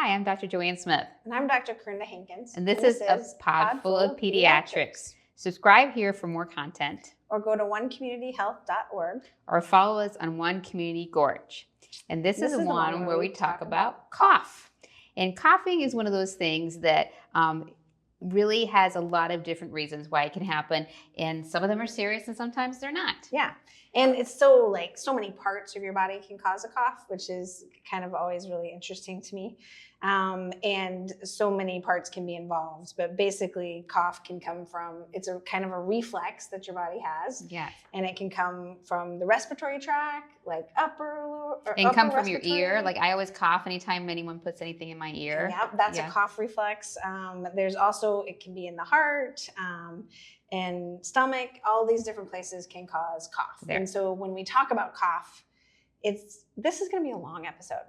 Hi, I'm Dr. Joanne Smith. And I'm Dr. Corinda Hankins. And this is a pod full of pediatrics. Subscribe here for more content. Or go to onecommunityhealth.org. Or follow us on One Community Gorge. And this is one where we talk about cough. And coughing is one of those things that really has a lot of different reasons why it can happen. And some of them are serious and sometimes they're not. Yeah. And it's so many parts of your body can cause a cough, which is kind of always really interesting to me. And so many parts can be involved, but basically cough can come from, it's a kind of a reflex that your body has. Yes. And it can come from the respiratory tract, like upper, lower, or and upper come from your ear. Like I always cough anytime anyone puts anything in my ear. Yeah, that's a cough reflex. There's also, it can be in the heart, and stomach. All these different places can cause cough. There. And so when we talk about cough, this is going to be a long episode.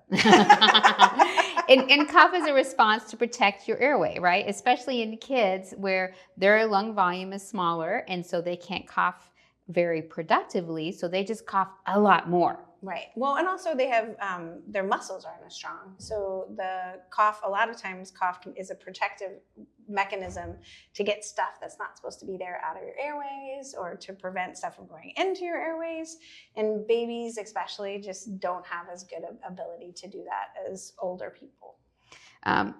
and cough is a response to protect your airway, right? Especially in kids where their lung volume is smaller and so they can't cough very productively. So they just cough a lot more. Right. Well, and also they have, their muscles aren't as strong. So the cough, a lot of times is a protective mechanism to get stuff that's not supposed to be there out of your airways or to prevent stuff from going into your airways. And babies especially just don't have as good an ability to do that as older people.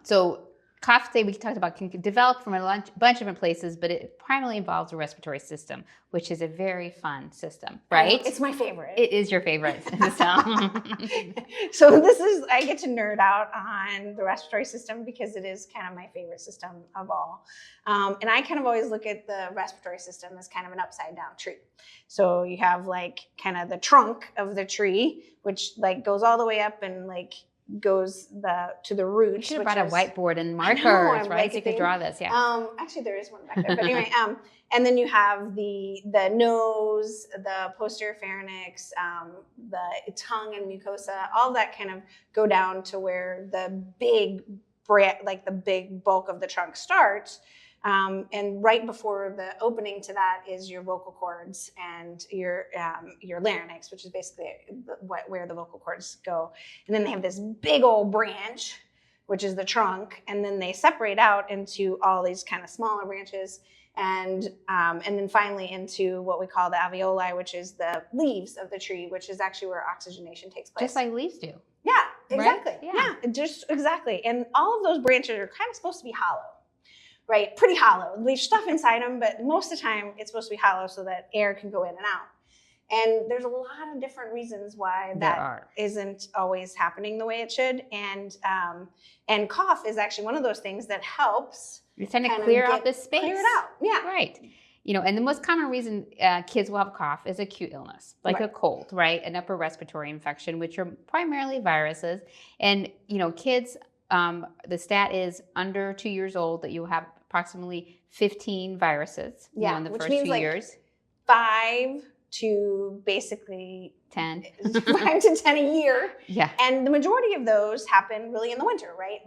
So cough, we talked about, can develop from a bunch of different places, but it primarily involves the respiratory system, which is a very fun system, right? It's my favorite. It is your favorite. So I get to nerd out on the respiratory system because it is kind of my favorite system of all. And I kind of always look at the respiratory system as kind of an upside down tree. So you have kind of the trunk of the tree, which goes all the way up and goes to the roots. You should have brought a whiteboard and markers, right? So you could draw this, yeah. Actually, there is one back there. But anyway, and then you have the nose, the posterior pharynx, the tongue and mucosa, all that kind of go down to where the big bulk of the trunk starts. And right before the opening to that is your vocal cords and your larynx, which is basically where the vocal cords go. And then they have this big old branch, which is the trunk, and then they separate out into all these kind of smaller branches, and then finally into what we call the alveoli, which is the leaves of the tree, which is actually where oxygenation takes place. Just like leaves do. Yeah, exactly. Right? Yeah, just exactly. And all of those branches are kind of supposed to be hollow. Right, pretty hollow. There's stuff inside them, but most of the time it's supposed to be hollow so that air can go in and out. And there's a lot of different reasons why that isn't always happening the way it should. And cough is actually one of those things that helps. You're trying to clear out this space. Clear it out, yeah. Right. And the most common reason kids will have cough is acute illness, like a cold, right? An upper respiratory infection, which are primarily viruses. And, kids, the stat is under 2 years old that you have approximately 15 viruses in the first few years. 5 to basically 10. 5 to 10 a year. Yeah. And the majority of those happen really in the winter, right?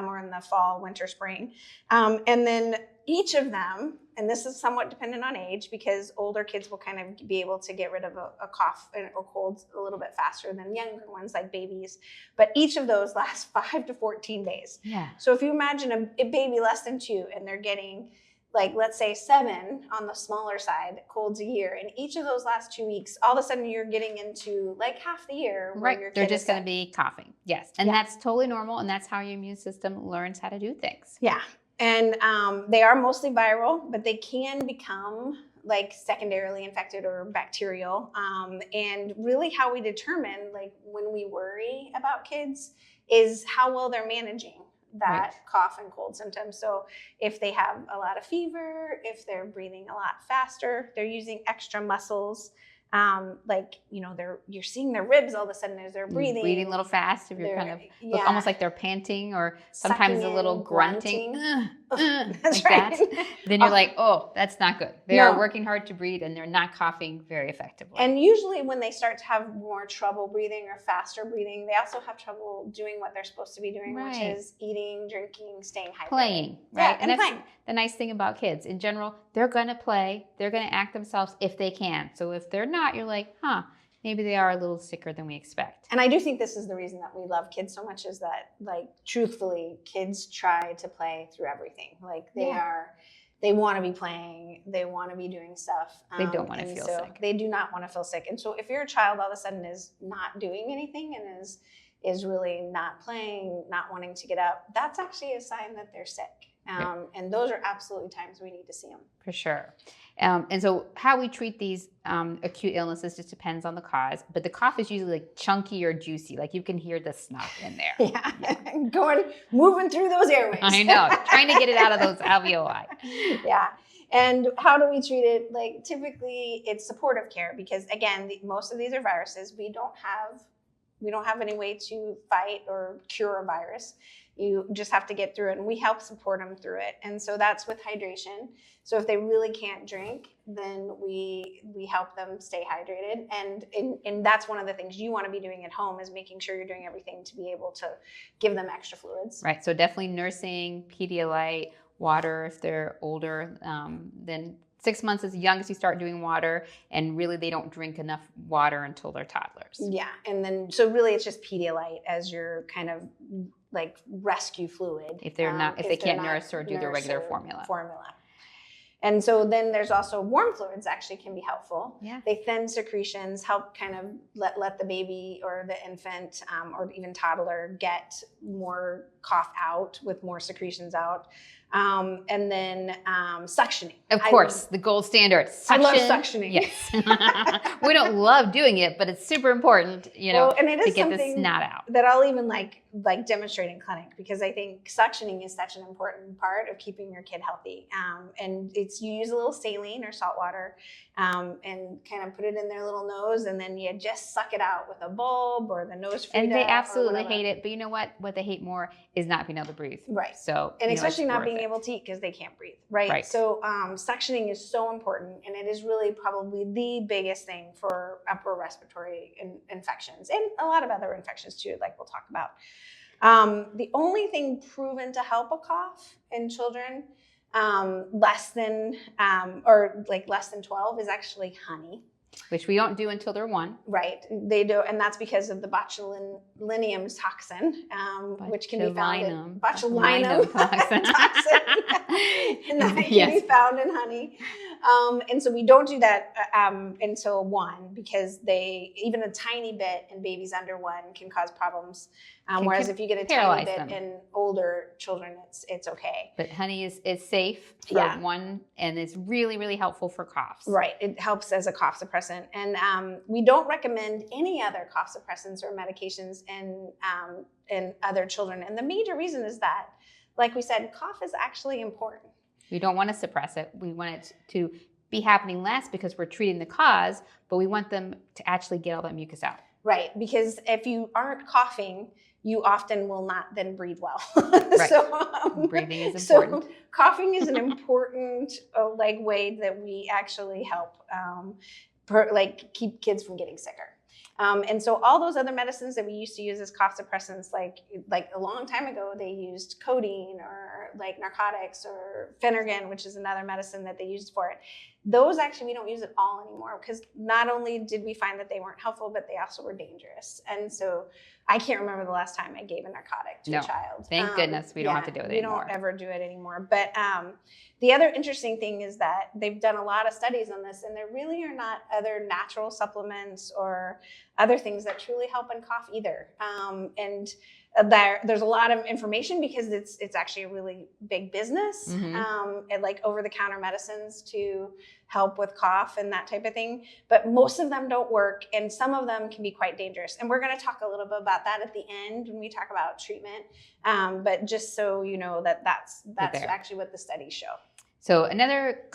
Or in the fall, winter, spring. And then each of them, and this is somewhat dependent on age because older kids will kind of be able to get rid of a cough or cold a little bit faster than younger ones like babies. But each of those lasts 5 to 14 days. Yeah. So if you imagine a baby less than 2 and they're getting let's say 7 on the smaller side colds a year, and each of those last 2 weeks, all of a sudden you're getting into half the year. Right, they're just going to be coughing. Yes, and that's totally normal, and that's how your immune system learns how to do things. Yeah. And they are mostly viral, but they can become secondarily infected or bacterial. And really how we determine when we worry about kids is how well they're managing that cough and cold symptoms. So if they have a lot of fever, if they're breathing a lot faster, they're using extra muscles. You're seeing their ribs all of a sudden as they're breathing a little fast. If you're kind of look almost like they're panting, or sometimes a little grunting. That's like right. that. Then you're like, oh, that's not good. They are working hard to breathe and they're not coughing very effectively. And usually when they start to have more trouble breathing or faster breathing, they also have trouble doing what they're supposed to be doing, which is eating, drinking, staying hydrated. Playing, right? Yeah, and that's playing. The nice thing about kids. In general, they're going to play. They're going to act themselves if they can. So if they're not, you're like, maybe they are a little sicker than we expect. And I do think this is the reason that we love kids so much, is that, like, truthfully, kids try to play through everything. Like, they want to be playing, they want to be doing stuff. They don't want to feel sick. They do not want to feel sick. And so if your child all of a sudden is not doing anything and is really not playing, not wanting to get up, that's actually a sign that they're sick. And those are absolutely times we need to see them. For sure. And so how we treat these acute illnesses just depends on the cause, but the cough is usually like chunky or juicy. Like you can hear the snuff in there. Yeah. Moving through those airways. I know, trying to get it out of those alveoli. Yeah. And how do we treat it? Like, typically it's supportive care, because again, most of these are viruses. We don't have any way to fight or cure a virus. You just have to get through it, and we help support them through it. And so that's with hydration. So if they really can't drink, then we help them stay hydrated. And that's one of the things you want to be doing at home, is making sure you're doing everything to be able to give them extra fluids. Right. So definitely nursing, Pedialyte, water if they're older. Then 6 months is the youngest you start doing water, and really they don't drink enough water until they're toddlers. Yeah. And then, so really it's just Pedialyte as your kind of like rescue fluid. If they're not, if they can't nurse or do their regular formula. And so then there's also warm fluids actually can be helpful. Yeah. They thin secretions help kind of let the baby or the infant or even toddler get more cough out with more secretions out. And then suctioning. Of course, the gold standard. Suction. I love suctioning. Yes. We don't love doing it, but it's super important, and it is to get the snot out. That I'll even like demonstrate in clinic, because I think suctioning is such an important part of keeping your kid healthy. And you use a little saline or salt water and kind of put it in their little nose, and then you just suck it out with a bulb or the nose free. And they absolutely hate it, but you know what? What they hate more is not being able to breathe. Right. So, and especially not being able to eat because they can't breathe. Right. So suctioning is so important, and it is really probably the biggest thing for upper respiratory infections, and a lot of other infections too, like we'll talk about. The only thing proven to help a cough in children less than 12 is actually honey. Which we don't do until they're 1. Right, they do, and that's because of the botulinum toxin, which can be found in botulinum toxin, and that can be found in honey. And so we don't do that until 1, because even a tiny bit in babies under 1 can cause problems. Whereas if you get a tiny bit in older children, it's okay. But honey is safe for 1, and it's really, really helpful for coughs. Right. It helps as a cough suppressant. And we don't recommend any other cough suppressants or medications in other children. And the major reason is that, like we said, cough is actually important. We don't want to suppress it. We want it to be happening less because we're treating the cause, but we want them to actually get all that mucus out. Right. Because if you aren't coughing, you often will not then breathe well. Right. So, breathing is important. So coughing is an important way that we actually help keep kids from getting sicker. And so all those other medicines that we used to use as cough suppressants, like a long time ago, they used codeine or like narcotics or Phenergan, which is another medicine that they used for it. Those actually, we don't use at all anymore, because not only did we find that they weren't helpful, but they also were dangerous. And so I can't remember the last time I gave a narcotic to a child. Thank goodness we don't have to do it anymore. We don't ever do it anymore. But the other interesting thing is that they've done a lot of studies on this, and there really are not other natural supplements or other things that truly help in cough either. There's a lot of information, because it's actually a really big business, and like over-the-counter medicines to help with cough and that type of thing. But most of them don't work, and some of them can be quite dangerous. And we're going to talk a little bit about that at the end when we talk about treatment. But just so you know that's actually what the studies show. So another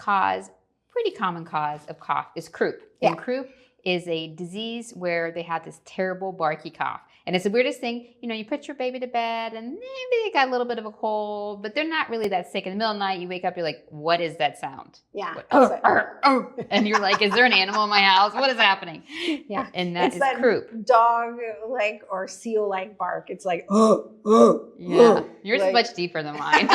pretty common cause of cough is croup. Yeah. And croup is a disease where they have this terrible barky cough. And it's the weirdest thing, you put your baby to bed and maybe they got a little bit of a cold, but they're not really that sick. In the middle of the night, you wake up, you're like, what is that sound? Yeah. And you're like, is there an animal in my house? What is happening? Yeah. And it's that croup. Dog or seal like bark. It's like, yeah. Yours is much deeper than mine.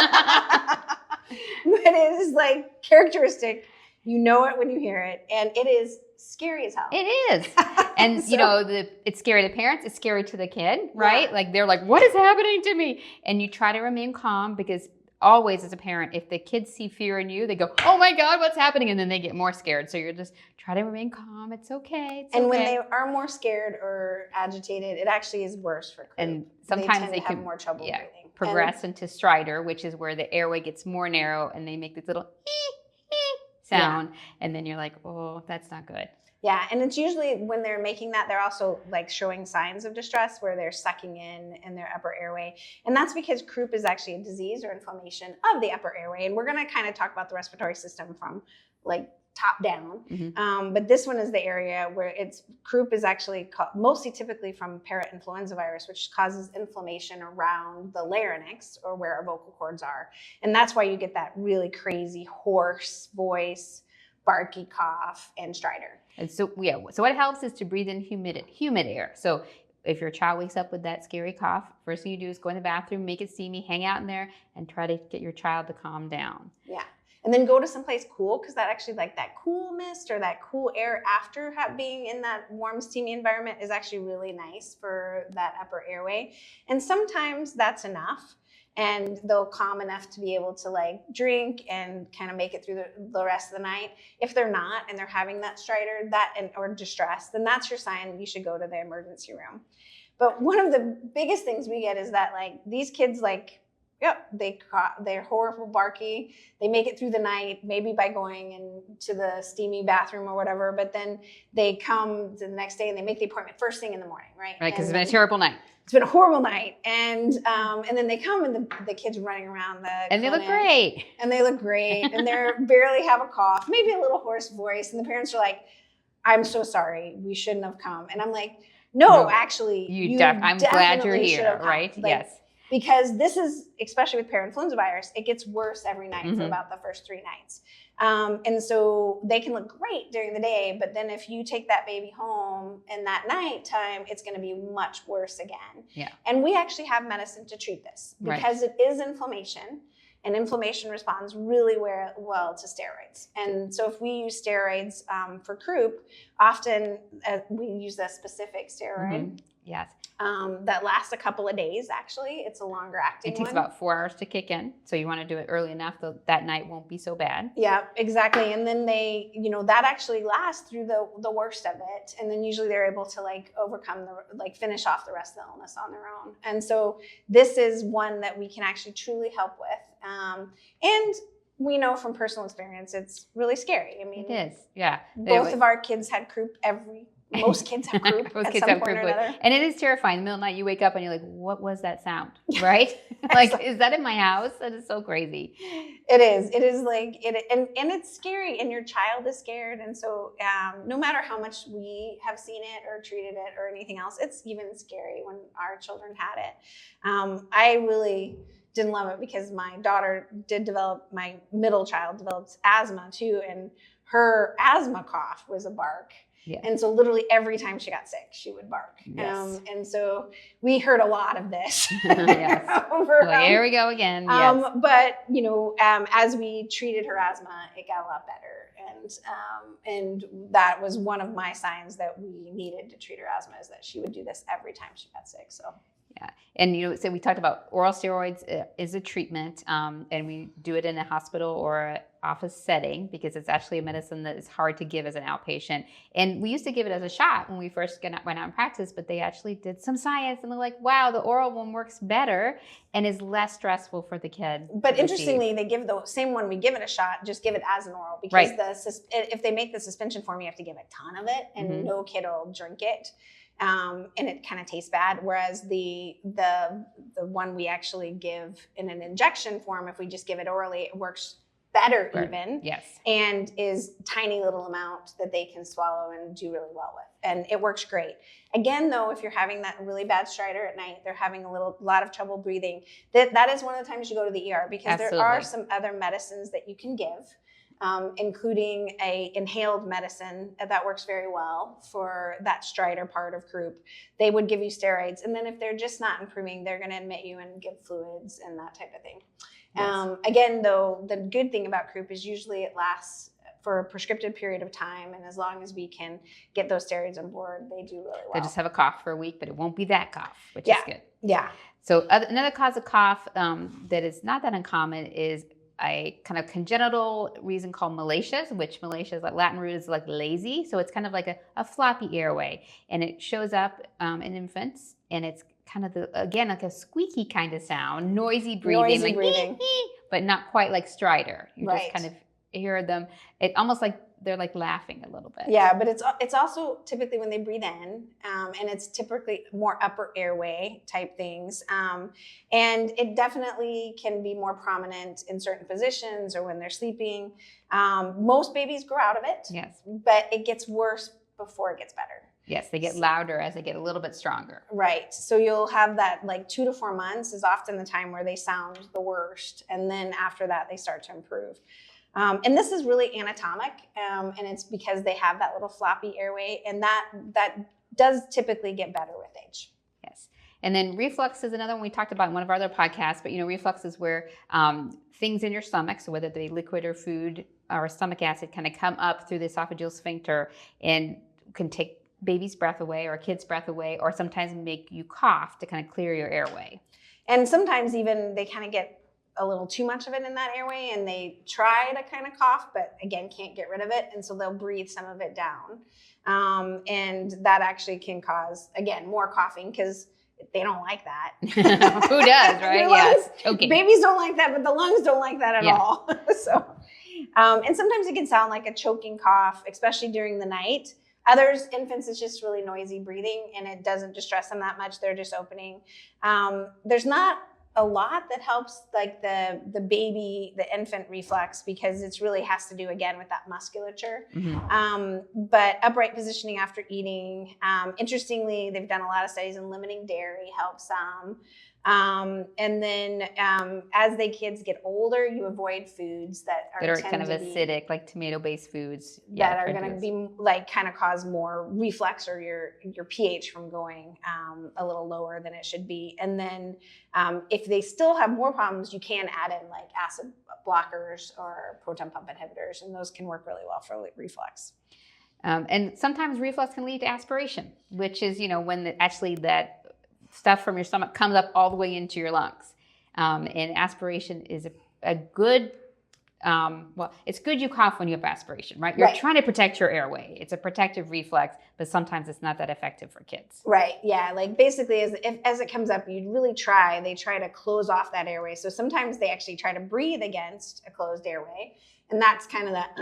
But it is like characteristic. You know it when you hear it, and it is scary as hell. It is. And, it's scary to parents. It's scary to the kid, right? Yeah. Like, they're like, what is happening to me? And you try to remain calm, because always as a parent, if the kids see fear in you, they go, oh my God, what's happening? And then they get more scared. So you're just try to remain calm. It's okay. And when they are more scared or agitated, it actually is worse for Croup. And sometimes they have more trouble breathing. Progress into stridor, which is where the airway gets more narrow and they make this little sound. Yeah. And then you're like, oh, that's not good. Yeah, and it's usually when they're making that, they're also like showing signs of distress where they're sucking in their upper airway. And that's because Croup is actually a disease or inflammation of the upper airway. And we're going to kind of talk about the respiratory system from like top down. Mm-hmm. But this one is the area where Croup is actually mostly typically from parainfluenza virus, which causes inflammation around the larynx or where our vocal cords are. And that's why you get that really crazy hoarse voice, barky cough, and stridor. And so what helps is to breathe in humid air. So if your child wakes up with that scary cough, first thing you do is go in the bathroom, make it steamy, hang out in there, and try to get your child to calm down. Yeah. And then go to someplace cool, because that actually, like that cool mist or that cool air after being in that warm, steamy environment is actually really nice for that upper airway. And sometimes that's enough. And they'll calm enough to be able to like drink and kind of make it through the rest of the night. If they're not and they're having that stridor or distress, then that's your sign you should go to the emergency room. But one of the biggest things we get is that like these kids they're horrible barky. They make it through the night, maybe by going into the steamy bathroom or whatever, but then they come the next day and they make the appointment first thing in the morning, right? Right, because it's been a terrible night. It's been a horrible night. And then they come and the kids running around and they look great. And they look great. And they barely have a cough, maybe a little hoarse voice. And the parents are like, I'm so sorry. We shouldn't have come. And I'm like, no, actually, I'm glad you're here, right? Like, yes. Because this is, especially with parainfluenza virus, it gets worse every night for about the first 3 nights. And so they can look great during the day, but then if you take that baby home in that nighttime, it's going to be much worse again. Yeah. And we actually have medicine to treat this because it is inflammation, and inflammation responds really well to steroids. And so if we use steroids for Croup, often we use a specific steroid. Yes. That lasts a couple of days, actually. It's a longer acting one. It takes about 4 hours to kick in. So you want to do it early enough that night won't be so bad. Yeah, exactly. And then they, that actually lasts through the worst of it. And then usually they're able to overcome finish off the rest of the illness on their own. And so this is one that we can actually truly help with. And we know from personal experience, it's really scary. I mean, it is. Yeah. Both of our kids had Croup most kids have Croup at some point or another. And it is terrifying. In the middle of the night, you wake up and you're like, what was that sound? Right? Like, is that in my house? That is so crazy. It is. It is and it's scary, and your child is scared. And so no matter how much we have seen it or treated it or anything else, it's even scary when our children had it. I really didn't love it because my daughter my middle child developed asthma too, and her asthma cough was a bark. Yeah. And so literally every time she got sick, she would bark. Yes. And so we heard a lot of this. Yes. Here we go again. Yes. But, as we treated her asthma, it got a lot better. And that was one of my signs that we needed to treat her asthma, is that she would do this every time she got sick. So. Yeah. And, so we talked about oral steroids is a treatment, and we do it in a hospital or office setting because it's actually a medicine that is hard to give as an outpatient. And we used to give it as a shot when we first went out in practice, but they actually did some science and they're like, wow, the oral one works better and is less stressful for the kid. But interestingly, they give the same one we give it a shot, just give it as an oral, because if they make the suspension form, you have to give a ton of it, and no kid will drink it. And it kind of tastes bad. Whereas the one we actually give in an injection form, if we just give it orally, it works better even. Yes. And is tiny little amount that they can swallow and do really well with. And it works great. Again, though, if you're having that really bad stridor at night, they're having a lot of trouble breathing, that is one of the times you go to the ER, because there are some other medicines that you can give. Including a inhaled medicine that works very well for that stridor part of Croup. They would give you steroids, and then if they're just not improving, they're going to admit you and give fluids and that type of thing. Yes. Again, though, the good thing about Croup is usually it lasts for a prescriptive period of time. And as long as we can get those steroids on board, they do really well. They just have a cough for a week, but it won't be that cough, which is good. Yeah. So another cause of cough that is not that uncommon is a kind of congenital reason called malacia, which malacia is like Latin root is like lazy. So it's kind of like a floppy airway, and it shows up in infants, and it's kind of again like a squeaky kind of sound, noisy breathing, like breathing. But not quite like stridor. You Right. just kind of hear them. It almost like they're like laughing a little bit. Yeah, but it's also typically when they breathe in, and it's typically more upper airway type things. And it definitely can be more prominent in certain positions or when they're sleeping. Most babies grow out of it. Yes. But it gets worse before it gets better. Yes, they get louder as they get a little bit stronger. Right. So you'll have that like 2 to 4 months is often the time where they sound the worst. And then after that, they start to improve. And this is really anatomic, and it's because they have that little floppy airway, and that does typically get better with age. Yes. And then reflux is another one we talked about in one of our other podcasts, but reflux is where things in your stomach, so whether they be liquid or food or stomach acid, kind of come up through the esophageal sphincter and can take baby's breath away or a kid's breath away, or sometimes make you cough to kind of clear your airway. And sometimes even they kind of get a little too much of it in that airway, and they try to kind of cough, but again, can't get rid of it. And so they'll breathe some of it down. And that actually can cause, again, more coughing because they don't like that. Who does, right? Yes. Okay. Babies don't like that, but the lungs don't like that at all. So, and sometimes it can sound like a choking cough, especially during the night. Others, infants, it's just really noisy breathing, and it doesn't distress them that much. They're just opening. There's not a lot that helps like the baby, the infant reflux, because it's really has to do again with that musculature. Mm-hmm. But upright positioning after eating, interestingly, they've done a lot of studies in limiting dairy helps some. And then as kids get older, you avoid foods that are kind of acidic, like tomato-based foods that are going to be like kind of cause more reflux or your pH from going a little lower than it should be. And then if they still have more problems, you can add in like acid blockers or proton pump inhibitors, and those can work really well for reflux. And sometimes reflux can lead to aspiration, which is when that stuff from your stomach comes up all the way into your lungs. And aspiration is a good, it's good you cough when you have aspiration, right? You're trying to protect your airway. It's a protective reflex, but sometimes it's not that effective for kids. Right, yeah. Like basically as it comes up, they try to close off that airway. So sometimes they actually try to breathe against a closed airway. And that's kind of that...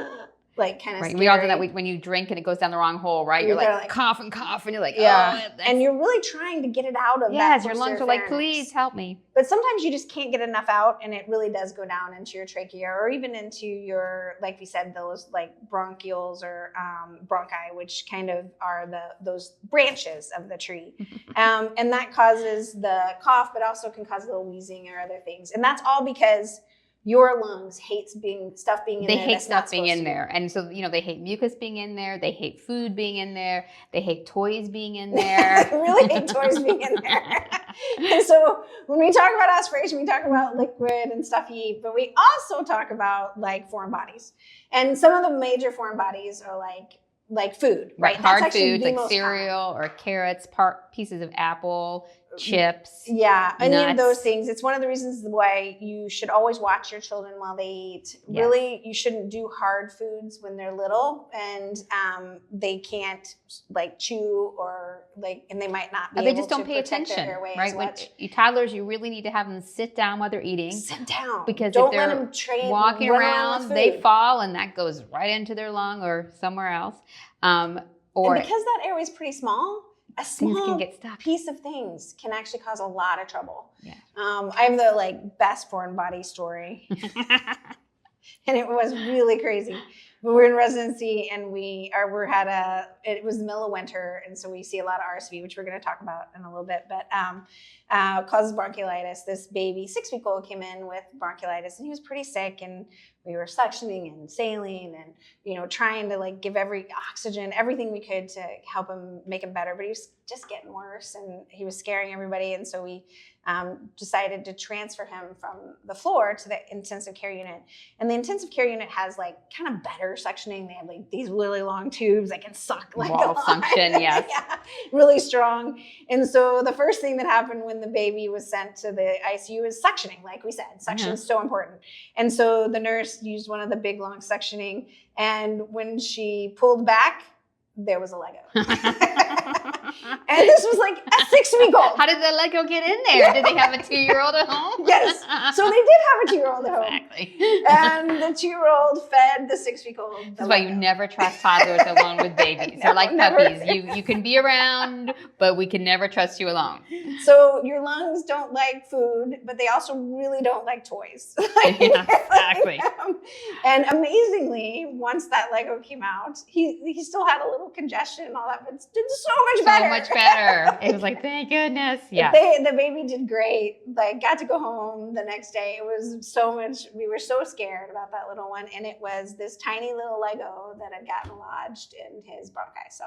like kind of right. Scary. We all do that when you drink and it goes down the wrong hole, right? You're like cough and cough, and you're like, yeah. And you're really trying to get it out of that. Yes, your lungs are like, please help me. But sometimes you just can't get enough out, and it really does go down into your trachea or even into your, like we said, those like bronchioles or bronchi, which kind of are those branches of the tree. And that causes the cough, but also can cause a little wheezing or other things. And that's all because your lungs hates stuff being in there. They hate stuff being in there. And so, they hate mucus being in there. They hate food being in there. They hate toys being in there. They really hate toys being in there. And so when we talk about aspiration, we talk about liquid and stuff you eat, but we also talk about like foreign bodies. And some of the major foreign bodies are like food, right? Hard food, like cereal or carrots, pieces of apple, chips. Yeah, any of those things. It's one of the reasons why you should always watch your children while they eat. Yes. Really, you shouldn't do hard foods when they're little, and they can't like chew or and they might not be. They just don't pay attention, right? When toddlers, you really need to have them sit down while they're eating. Sit down, because don't if they're let them walking around, they fall, and that goes right into their lung or somewhere else. And because that airway is pretty small, a small can get stuck. Piece of things can actually cause a lot of trouble. Yeah. I have the best foreign body story, and it was really crazy. We were in residency, and it was the middle of winter, and so we see a lot of RSV, which we're going to talk about in a little bit, but causes bronchiolitis. This baby, 6-week-old, came in with bronchiolitis, and he was pretty sick, and we were suctioning and saline and, trying to give every oxygen, everything we could to help him, make him better, but he was just getting worse, and he was scaring everybody, and so we decided to transfer him from the floor to the intensive care unit. And the intensive care unit has kind of better nurse suctioning, they have like these really long tubes that can suck like wall suction, yes. Yeah, really strong. And so the first thing that happened when the baby was sent to the ICU is suctioning. Like we said, suction is so important. And so the nurse used one of the big long suctioning, and when she pulled back, there was a Lego. And this was like a 6-week-old. How did the Lego get in there? Did they have a 2-year-old at home? Yes. So they did have a 2-year-old at home. Exactly. And the 2-year-old fed the 6-week-old. That's why you never trust toddlers alone with babies. They're like puppies. You can be around, but we can never trust you alone. So your lungs don't like food, but they also really don't like toys. Yeah, exactly. And amazingly, once that Lego came out, he still had a little congestion and all that, but did so much better. So much better. It was like, thank goodness. Yeah. The baby did great. Like, got to go home the next day. It was so much. We were so scared about that little one, and it was this tiny little Lego that had gotten lodged in his bronchi. So.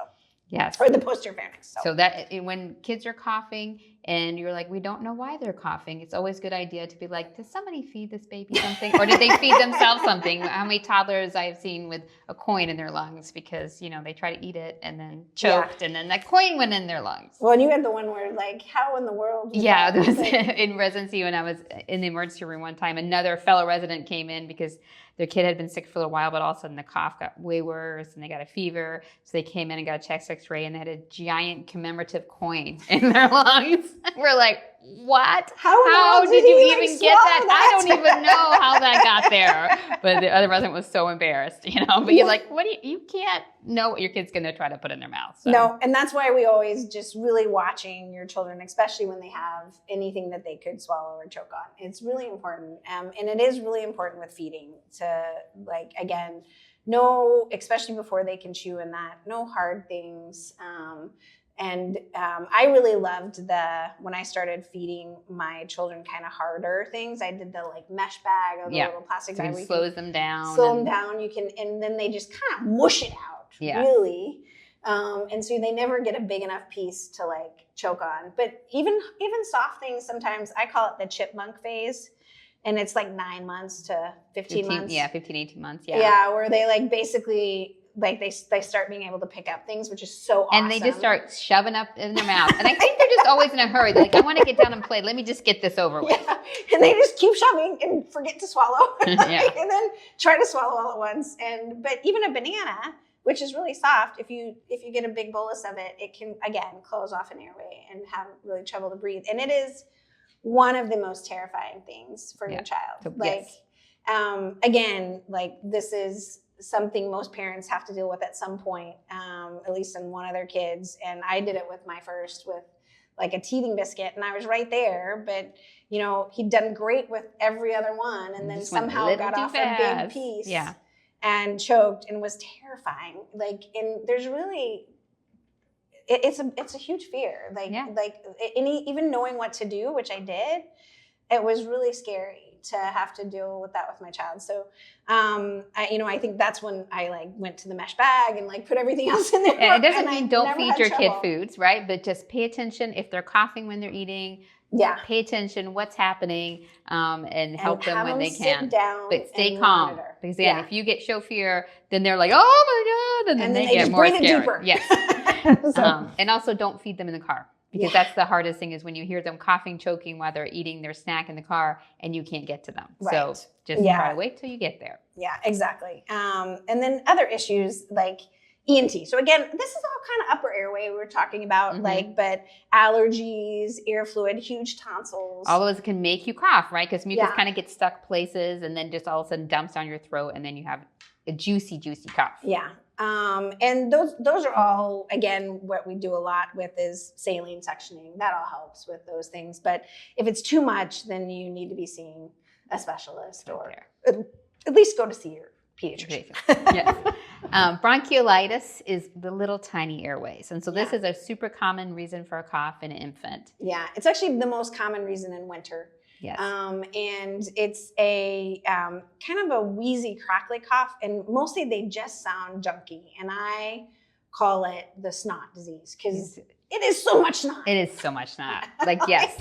Yes. Or the posterior pharynx. So that when kids are coughing and you're like, we don't know why they're coughing, it's always a good idea to be like, did somebody feed this baby something? Or did they feed themselves something? How many toddlers I've seen with a coin in their lungs because, they try to eat it and then choked and then that coin went in their lungs. Well, and you had the one where like, how in the world? Yeah, there was in residency when I was in the emergency room one time, another fellow resident came in because their kid had been sick for a while, but all of a sudden the cough got way worse and they got a fever. So they came in and got a chest x-ray and they had a giant commemorative coin in their lungs. We're like, what? How did you even get that? I don't even know how that got there. But the other resident was so embarrassed, But you're like, you can't know what your kid's going to try to put in their mouth. So. No, and that's why we always just really watching your children, especially when they have anything that they could swallow or choke on. It's really important. And it is really important with feeding to, like, again, no, especially before they can chew and that, no hard things. And I really loved when I started feeding my children kind of harder things. I did the like mesh bag or the little plastic bag. It slows them down. Slow them down. And then they just kind of mush it out, really. And so they never get a big enough piece to like choke on. But even soft things, sometimes I call it the chipmunk phase. And it's like 9 months to 15 months. Yeah, 15, 18 months. Yeah. Yeah, where they like basically like they start being able to pick up things, which is so awesome. And they just start shoving up in their mouth. And I think they're just always in a hurry. They're like, I want to get down and play. Let me just get this over with. Yeah. And they just keep shoving and forget to swallow. Yeah. And then try to swallow all at once. But even a banana, which is really soft, if you get a big bolus of it, it can, again, close off an airway and have really trouble to breathe. And it is one of the most terrifying things for your child. So, like, again, like this is something most parents have to deal with at some point, at least in one of their kids. And I did it with my first with like a teething biscuit, and I was right there, but he'd done great with every other one, and then somehow got off a big piece and choked, and was terrifying. Like, and there's really, it's a huge fear. Even knowing what to do, which I did, it was really scary to have to deal with that with my child. So, I think that's when I like went to the mesh bag and like put everything else in there. And it doesn't mean don't feed your kid foods, right? But just pay attention if they're coughing when they're eating. Yeah. Pay attention what's happening, and help them when they can. Sit down, but stay calm. Monitor. Because again, if you get show fear, then they're like, oh my God, and then they get more scared. Deeper. Yes. And also don't feed them in the car. Because that's the hardest thing is when you hear them coughing, choking while they're eating their snack in the car and you can't get to them. Right. So just try to wait till you get there. Yeah, exactly. And then other issues like ENT. So again, this is all kind of upper airway we were talking about, but allergies, ear fluid, huge tonsils. All those can make you cough, right? Because mucus kind of gets stuck places and then just all of a sudden dumps down your throat and then you have a juicy, juicy cough. Yeah. And those are all, again, what we do a lot with is saline suctioning. That all helps with those things. But if it's too much, then you need to be seeing a specialist or at least go to see your pediatrician. Yes. Bronchiolitis is the little tiny airways. And so this is a super common reason for a cough in an infant. Yeah. It's actually the most common reason in winter. Yes. And it's a kind of a wheezy, crackly cough, and mostly they just sound junky. And I call it the snot disease because it is so much snot. It is so much snot. Like, yes.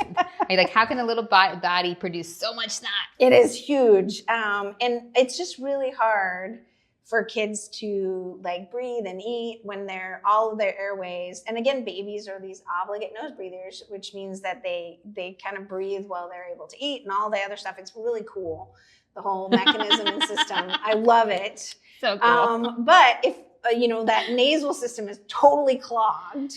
Like, how can a little body produce so much snot? It is huge. And it's just really hard for kids to like breathe and eat when they're all of their airways. And again, babies are these obligate nose breathers, which means that they kind of breathe while they're able to eat and all the other stuff. It's really cool, the whole mechanism and system. I love it. So cool. But if that nasal system is totally clogged,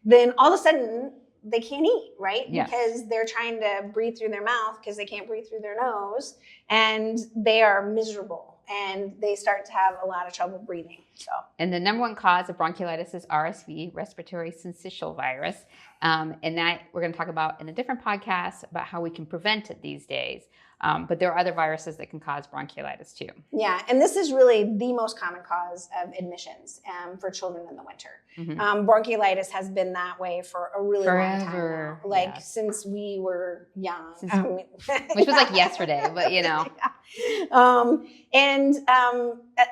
then all of a sudden they can't eat, right? Yes. Because they're trying to breathe through their mouth because they can't breathe through their nose, and they are miserable. And they start to have a lot of trouble breathing. So, and the number one cause of bronchiolitis is RSV, respiratory syncytial virus. And that we're going to talk about in a different podcast about how we can prevent it these days. But there are other viruses that can cause bronchiolitis too. Yeah, and this is really the most common cause of admissions for children in the winter. Mm-hmm. Bronchiolitis has been that way for a really long time now, like yes. since we were young. Which was like yesterday, but Yeah.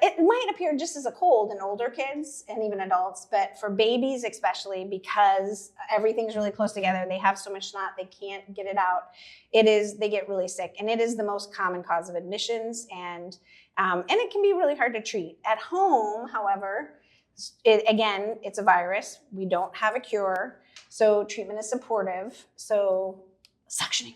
It might appear just as a cold in older kids and even adults, but for babies especially, because everything's really close together, they have so much snot, they can't get it out. They get really sick, and it is the most common cause of admissions, and it can be really hard to treat. At home, however, it's a virus. We don't have a cure, so treatment is supportive. So suctioning.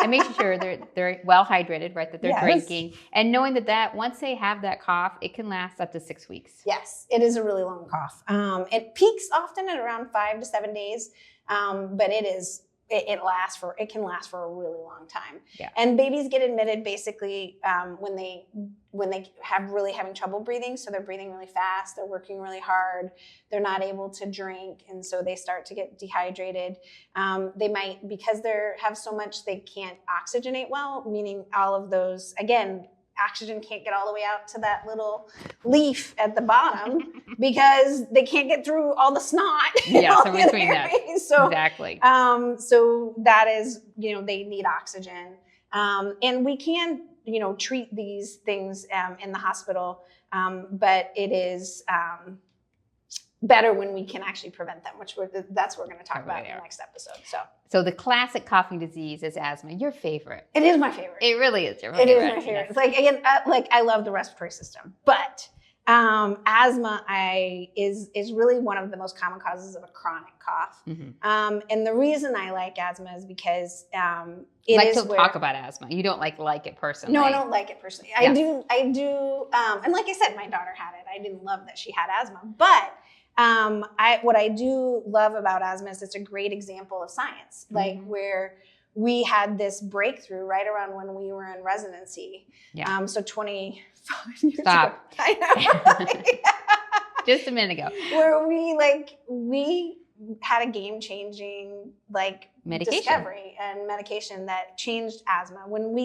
And making sure they're well hydrated, right? That they're drinking, and knowing that once they have that cough, it can last up to 6 weeks. Yes, it is a really long cough. It peaks often at around 5 to 7 days, but it can last for a really long time. Yeah. And babies get admitted basically when they having trouble breathing. So they're breathing really fast, they're working really hard, they're not able to drink, and so they start to get dehydrated. They might, because they have so much, they can't oxygenate well, meaning all of those, again, oxygen can't get all the way out to that little leaf at the bottom because they can't get through all the snot. Yeah, so between that. So, exactly. So that is, they need oxygen. And we can, treat these things in the hospital, but it is better when we can actually prevent them, that's what we're going to talk about in the next episode. So the classic coughing disease is asthma. Your favorite? It is my favorite. It really is your favorite. It is my favorite. It's like, again, I love the respiratory system, but asthma is really one of the most common causes of a chronic cough. Mm-hmm. And the reason I like asthma is because talk about asthma. You don't like it personally. No, I don't like it personally. Yeah. I do. And like I said, my daughter had it. I didn't love that she had asthma, but what I do love about asthma is it's a great example of science, like mm-hmm. where we had this breakthrough right around when we were in residency. Yeah. So 25 years ago. I know. Just a minute ago. Where we had a game-changing discovery and medication that changed asthma. When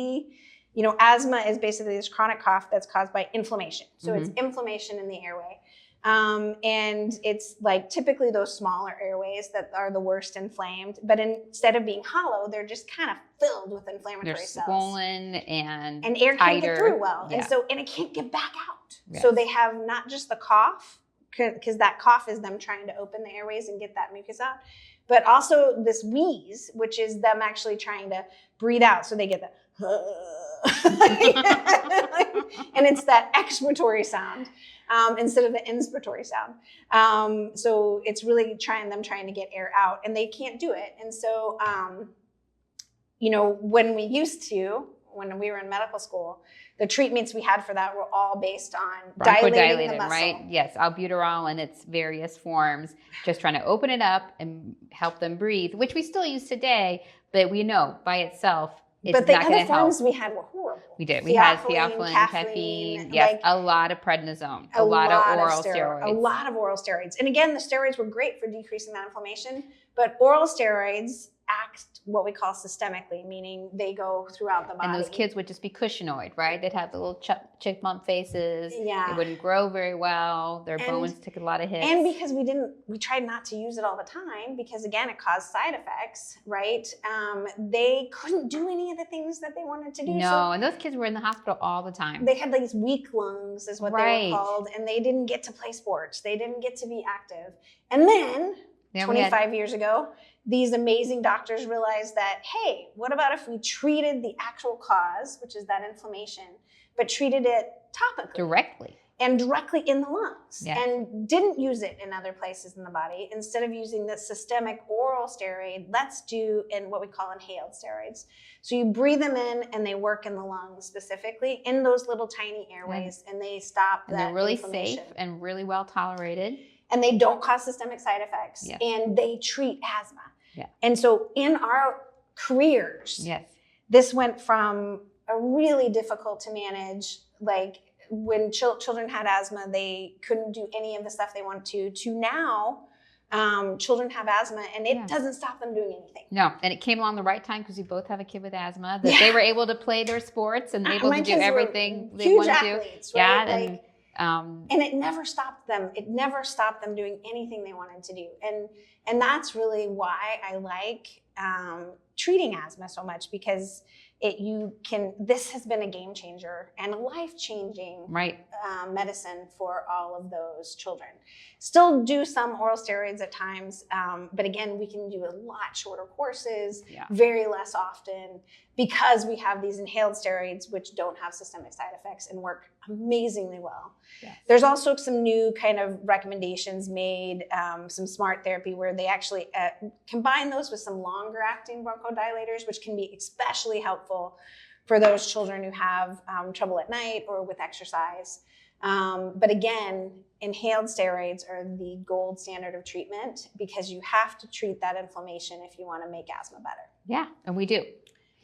asthma is basically this chronic cough that's caused by inflammation. So mm-hmm. it's inflammation in the airway. And it's typically those smaller airways that are the worst inflamed, but instead of being hollow, they're just kind of filled with inflammatory cells. They're swollen and air tighter. Can't get through well. Yeah. And it can't get back out. Yes. So they have not just the cough, because that cough is them trying to open the airways and get that mucus out, but also this wheeze, which is them actually trying to breathe out. So they get the and it's that expiratory sound. Instead of the inspiratory sound. So it's really trying to get air out, and they can't do it. And so, when we were in medical school, the treatments we had for that were all based on dilating the muscle. Right? Yes, albuterol in its various forms, just trying to open it up and help them breathe, which we still use today, but we know by itself, it's but the not other forms help. we had were horrible. We did. We had theophylline, caffeine, yes, a lot of prednisone, a lot of oral steroids. A lot of oral steroids. And again, the steroids were great for decreasing that inflammation, but oral steroids act what we call systemically, meaning they go throughout the body. And those kids would just be cushionied, right? They'd have the little chipmunk faces. Yeah. They wouldn't grow very well. Their bones took a lot of hits. And because we tried not to use it all the time because, again, it caused side effects, right? They couldn't do any of the things that they wanted to do. No, and those kids were in the hospital all the time. They had these weak lungs is what they were called, and they didn't get to play sports. They didn't get to be active. And then 25 years ago, these amazing doctors realized that, hey, what about if we treated the actual cause, which is that inflammation, but treated it topically? Directly. And directly in the lungs, Yes. and didn't use it in other places in the body. Instead of using the systemic oral steroid, let's do in what we call inhaled steroids. So you breathe them in and they work in the lungs specifically in those little tiny airways, and they stop that they're really inflammation. safe and really well tolerated. And they don't cause systemic side effects, Yes. and they treat asthma. Yeah. And so in our careers, Yes. this went from a really difficult to manage, like when children had asthma, they couldn't do any of the stuff they wanted to now children have asthma and it doesn't stop them doing anything. No, and it came along the right time because we both have a kid with asthma, that they were able to play their sports and able to do everything they wanted athletes, to. Right? Yeah, like, and it never stopped them. It never stopped them doing anything they wanted to do. And that's really why I like treating asthma so much, because this has been a game changer and a life-changing medicine for all of those children. Still do some oral steroids at times, but again, we can do a lot shorter courses, very less often, because we have these inhaled steroids, which don't have systemic side effects and work amazingly well. Yes. There's also some new kind of recommendations made, some smart therapy where they actually combine those with some longer acting bronchodilators, which can be especially helpful for those children who have trouble at night or with exercise. But again, inhaled steroids are the gold standard of treatment, because you have to treat that inflammation if you want to make asthma better. Yeah, and we do.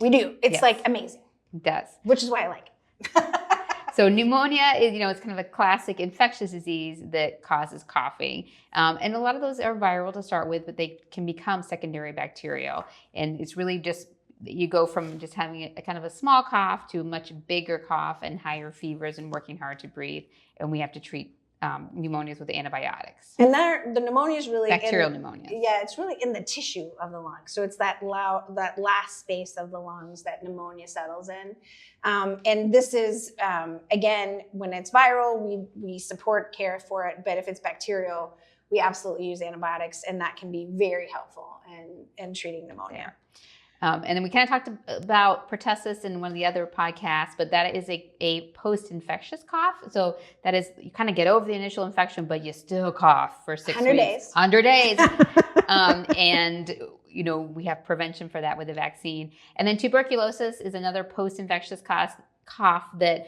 We do. It's like amazing. It does. Which is why I like it. So pneumonia is, it's kind of a classic infectious disease that causes coughing. And a lot of those are viral to start with, but they can become secondary bacterial. And it's really just, you go from just having a kind of a small cough to a much bigger cough and higher fevers and working hard to breathe. And we have to treat pneumonias with antibiotics. And the pneumonia is really bacterial pneumonia. Yeah, it's really in the tissue of the lungs. So it's that last space of the lungs that pneumonia settles in. And this is again, when it's viral, we support care for it. But if it's bacterial, we absolutely use antibiotics, and that can be very helpful in treating pneumonia. Yeah. And then we kind of talked about pertussis in one of the other podcasts, but that is a post-infectious cough. So that is, you kind of get over the initial infection, but you still cough for 6 weeks. 100 days. And, we have prevention for that with the vaccine. And then tuberculosis is another post-infectious cough that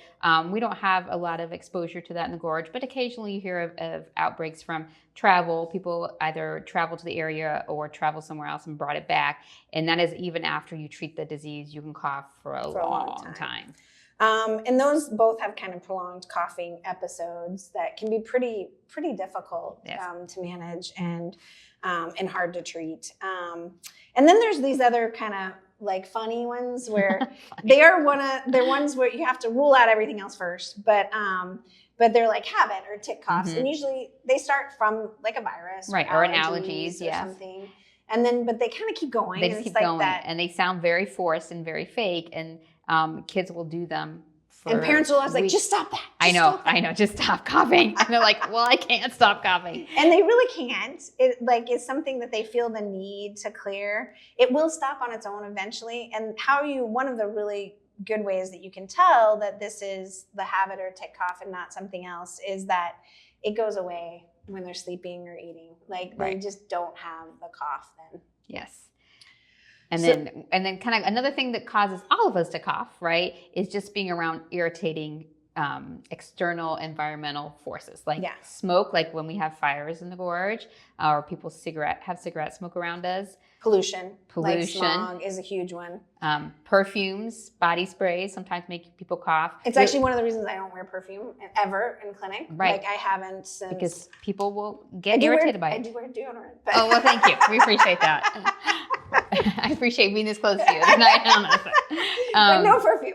we don't have a lot of exposure to that in the gorge, but occasionally you hear of outbreaks from travel. People either travel to the area or travel somewhere else and brought it back. And that is even after you treat the disease, you can cough for a long time. And those both have kind of prolonged coughing episodes that can be pretty difficult to manage and hard to treat. And then there's these other kind of like funny ones where they're ones where you have to rule out everything else first, but they're like habit or tick coughs, and usually they start from like a virus, or an allergies, or something, and then but they kind of keep going. They just keep going, and they sound very forced and very fake, and kids will do them. And parents will always like, just stop that. I know, just stop coughing. And they're like, well, I can't stop coughing. And they really can't. It's something that they feel the need to clear. It will stop on its own eventually. And one of the really good ways that you can tell that this is the habit or tick cough and not something else is that it goes away when they're sleeping or eating. Like they just don't have the cough then. Yes. And then kind of another thing that causes all of us to cough, right, is just being around irritating external environmental forces like smoke, like when we have fires in the gorge, or people have cigarette smoke around us. Pollution. Like smog is a huge one. Perfumes, body sprays sometimes make people cough. It's actually one of the reasons I don't wear perfume ever in clinic. Right. Like I haven't since. Because people will get irritated by it. I do wear deodorant. But. Oh, well, thank you. We appreciate that. I appreciate being this close to you. It's not, but no perfume.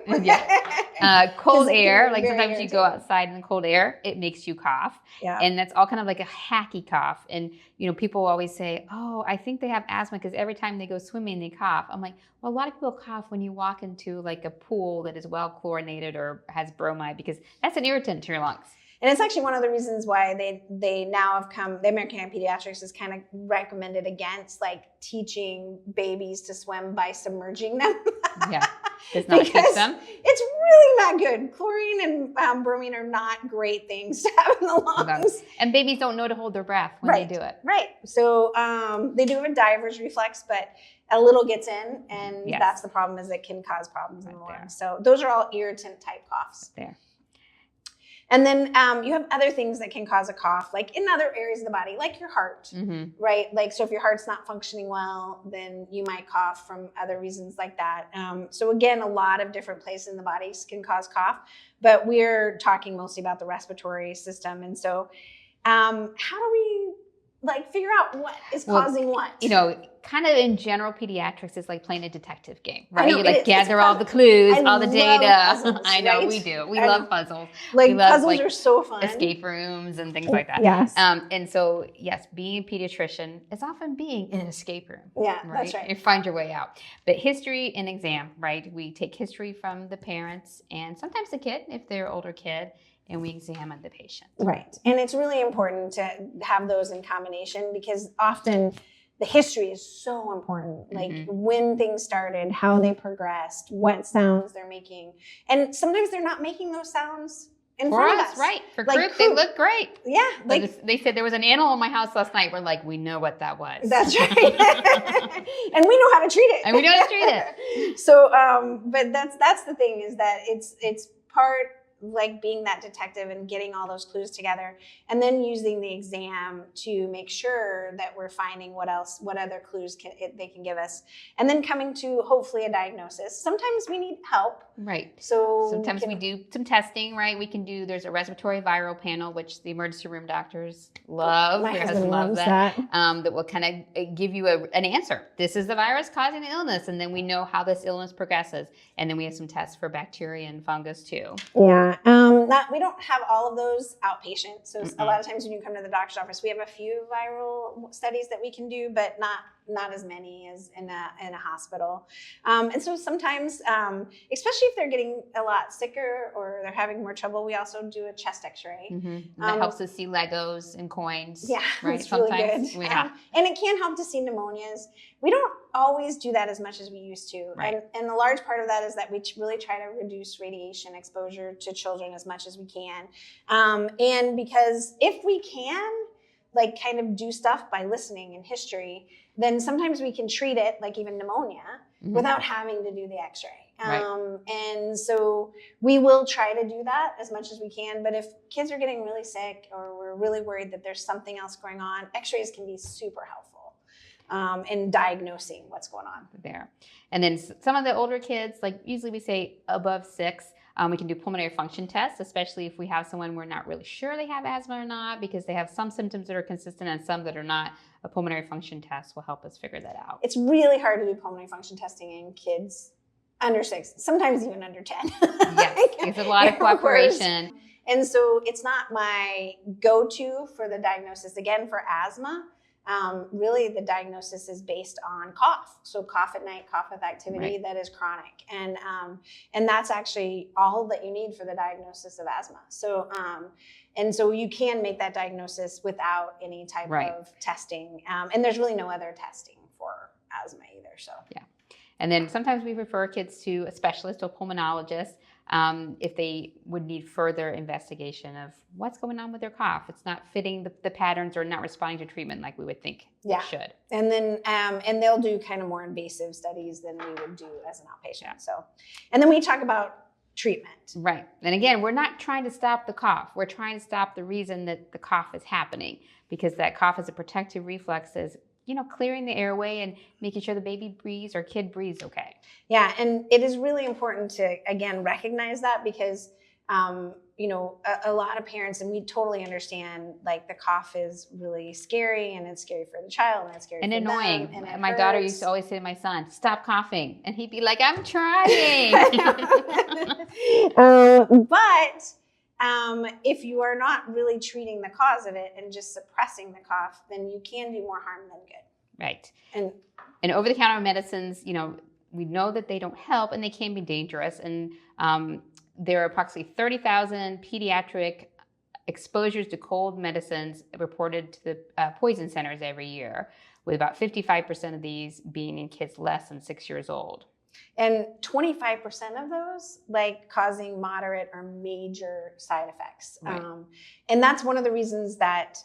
Cold air, like sometimes irritating. You go outside in the cold air, it makes you cough. Yeah. And that's all kind of like a hacky cough. And, people always say, oh, I think they have asthma because every time they go swimming, they cough. I'm like, well, a lot of people cough when you walk into like a pool that is well chlorinated or has bromide, because that's an irritant to your lungs. And it's actually one of the reasons why they now have come, the American Academy of Pediatrics has kind of recommended against like teaching babies to swim by submerging them. Yeah, does not teach them. It's really not good. Chlorine and bromine are not great things to have in the lungs. And babies don't know to hold their breath when they do it. Right. So they do have a diver's reflex, but a little gets in, and that's the problem, is it can cause problems in the lungs. So those are all irritant type coughs. There. And then you have other things that can cause a cough, like in other areas of the body, like your heart, right? Like, so if your heart's not functioning well, then you might cough from other reasons like that. So again, a lot of different places in the body can cause cough, but we're talking mostly about the respiratory system. And so how do we like figure out what is causing what? You know, kind of in general, pediatrics is like playing a detective game, right? I know, You like gather all the clues, all the data. Puzzles, I know, right? we do. We love puzzles. Like, we love, puzzles are so fun. Escape rooms and things like that. Yes. And so, yes, being a pediatrician is often being in an escape room. Yeah, right? that's right. You find your way out. But history and exam, right? We take history from the parents and sometimes the kid, if they're an older kid, and we examine the patient. Right. And it's really important to have those in combination, because often the history is so important. Like when things started, how they progressed, what sounds they're making. And sometimes they're not making those sounds in front of us. Right. For like Croup, they look great. Yeah. Like they said there was an animal in my house last night. We're like, we know what that was. That's right. And we know how to treat it. And we know how to treat it. So, but that's the thing, is that it's part like being that detective and getting all those clues together, and then using the exam to make sure that we're finding what other clues they can give us, and then coming to hopefully a diagnosis. Sometimes we need help. Right. So sometimes we do some testing, right? There's a respiratory viral panel, which the emergency room doctors love. My husband loves that. That will kind of give you an answer. This is the virus causing the illness. And then we know how this illness progresses. And then we have some tests for bacteria and fungus too. Yeah. We don't have all of those outpatient. So a lot of times when you come to the doctor's office, we have a few viral studies that we can do, but not as many as in a hospital. And so sometimes, especially if they're getting a lot sicker or they're having more trouble, we also do a chest x-ray. That helps us see Legos and coins. Yeah, right? it's really good. Yeah. And it can help to see pneumonias. We don't always do that as much as we used to. Right. And the large part of that is that we really try to reduce radiation exposure to children as much as we can. And because if we can, like, kind of do stuff by listening in history, then sometimes we can treat it, like even pneumonia, without having to do the x-ray. Right. And so we will try to do that as much as we can. But if kids are getting really sick or we're really worried that there's something else going on, x-rays can be super helpful in diagnosing what's going on there. And then some of the older kids, like usually we say above 6, we can do pulmonary function tests, especially if we have someone we're not really sure they have asthma or not, because they have some symptoms that are consistent and some that are not. A pulmonary function test will help us figure that out. It's really hard to do pulmonary function testing in kids under 6, sometimes even under 10. Yes, it's a lot of cooperation. And so it's not my go-to for the diagnosis. Again, for asthma, really the diagnosis is based on cough. So cough at night, cough with activity that is chronic. And that's actually all that you need for the diagnosis of asthma. So, and so you can make that diagnosis without any type of testing. And there's really no other testing for asthma either. So yeah. And then sometimes we refer kids to a specialist or pulmonologist if they would need further investigation of what's going on with their cough. It's not fitting the patterns or not responding to treatment like we would think it should. And then and they'll do kind of more invasive studies than we would do as an outpatient. Yeah. So, and then we talk about treatment. Right. And again, we're not trying to stop the cough. We're trying to stop the reason that the cough is happening, because that cough is a protective reflex, is clearing the airway and making sure the baby breathes or kid breathes okay. Yeah, and it is really important to, again, recognize that, because, a lot of parents, and we totally understand, like, the cough is really scary, and it's scary for the child, and it's scary and for annoying. them, and my daughter used to always say to my son, "Stop coughing," and he'd be like, "I'm trying." But if you are not really treating the cause of it and just suppressing the cough, then you can do more harm than good. Right. And over-the-counter medicines, we know that they don't help and they can be dangerous. And there are approximately 30,000 pediatric exposures to cold medicines reported to the poison centers every year, with about 55% of these being in kids less than 6 years old. And 25% of those causing moderate or major side effects. Right. And that's one of the reasons that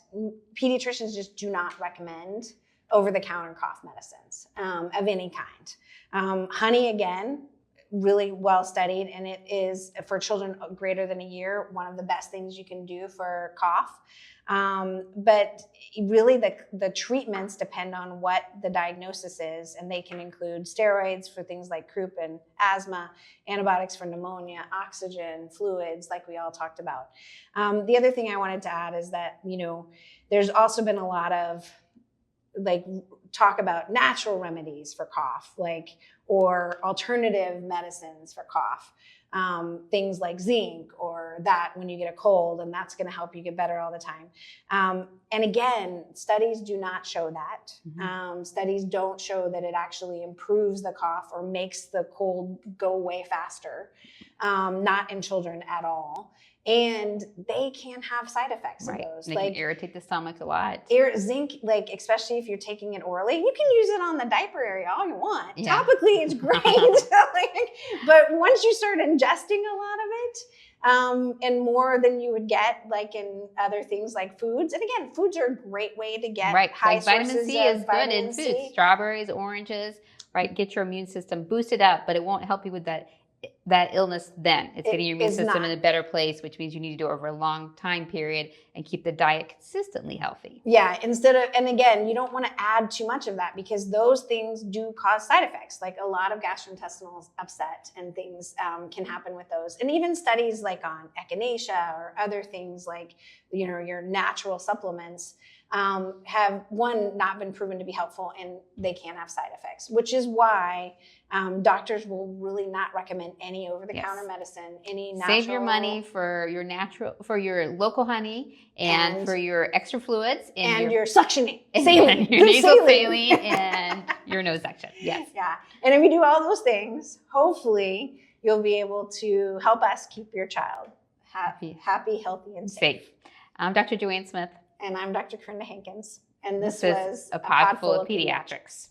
pediatricians just do not recommend over-the-counter cough medicines of any kind. Honey, again, really well studied, and it is, for children greater than a year, one of the best things you can do for cough. But really the treatments depend on what the diagnosis is, and they can include steroids for things like croup and asthma, antibiotics for pneumonia, oxygen, fluids, like we all talked about. The other thing I wanted to add is that, there's also been a lot of talk about natural remedies for cough, or alternative medicines for cough. Things like zinc, or that when you get a cold, and that's going to help you get better all the time. And again, studies do not show that. Mm-hmm. Studies don't show that it actually improves the cough or makes the cold go away faster, not in children at all. And they can have side effects of those. They can irritate the stomach a lot. Zinc, especially if you're taking it orally, you can use it on the diaper area all you want. Yeah. Topically, it's great. But once you start ingesting a lot of it, and more than you would get in other things like foods. And again, foods are a great way to get high vitamin C is good in C. foods. Strawberries, oranges, get your immune system boosted up, but it won't help you with that illness then. It's getting your immune system in a better place, which means you need to do it over a long time period and keep the diet consistently healthy. Yeah, and again, you don't want to add too much of that, because those things do cause side effects. A lot of gastrointestinal upset and things can happen with those. And even studies on echinacea or other things your natural supplements have not been proven to be helpful, and they can have side effects, which is why doctors will really not recommend any over-the-counter medicine, any natural. Save your money for your local honey and for your extra fluids and your suctioning, saline, your nasal saline and your nose suction. Yes. Yeah. And if you do all those things, hopefully you'll be able to help us keep your child happy, healthy, and safe. I'm Dr. Joanne Smith. And I'm Dr. Corinda Hankins. And this was a pod full of pediatrics.